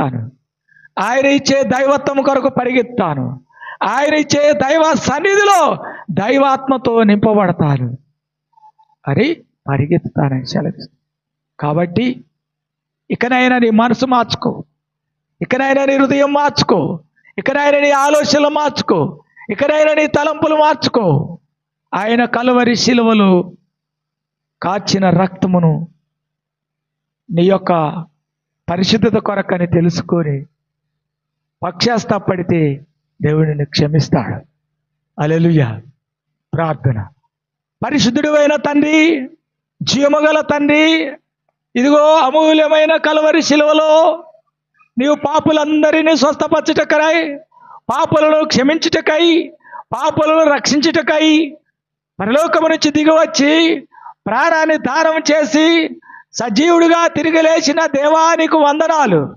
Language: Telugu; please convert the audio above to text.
పరిగెత్తాను. ఆయన ఇచ్చే దైవత్వం కొరకు పరిగెత్తాను. ఆయన ఇచ్చే దైవ సన్నిధిలో దైవాత్మతో నింపబడతాను అని పరిగెత్తుతానని సెలవిస్తాను. కాబట్టి ఇకనైనా నీ మనసు మార్చుకో, ఇకనైనా నీ హృదయం మార్చుకో, ఇకనైనా నీ ఆలోచనలు మార్చుకో, ఇకనైనా నీ తలంపులు మార్చుకో. ఆయన కలువరి శిలువలో కాచిన రక్తమును నీ యొక్క పరిశుద్ధత కొరకని తెలుసుకొని పక్షాస్తాపడితే దేవుడిని క్షమిస్తాడు. హల్లెలూయా. ప్రార్థన. పరిశుద్ధుడైన తండ్రి, జీవముగల తండ్రి, ఇదిగో అమూల్యమైన కలువరి శిలువలో నీవు పాపులందరినీ స్వస్థపరచుటకై, పాపులను క్షమించుటకై, పాపులను రక్షించుటకై పరలోకము నుంచి దిగివచ్చి ప్రాణాన్ని దానం చేసి సజీవుడిగా తిరిగి లేచిన దేవానికి వందనాలు.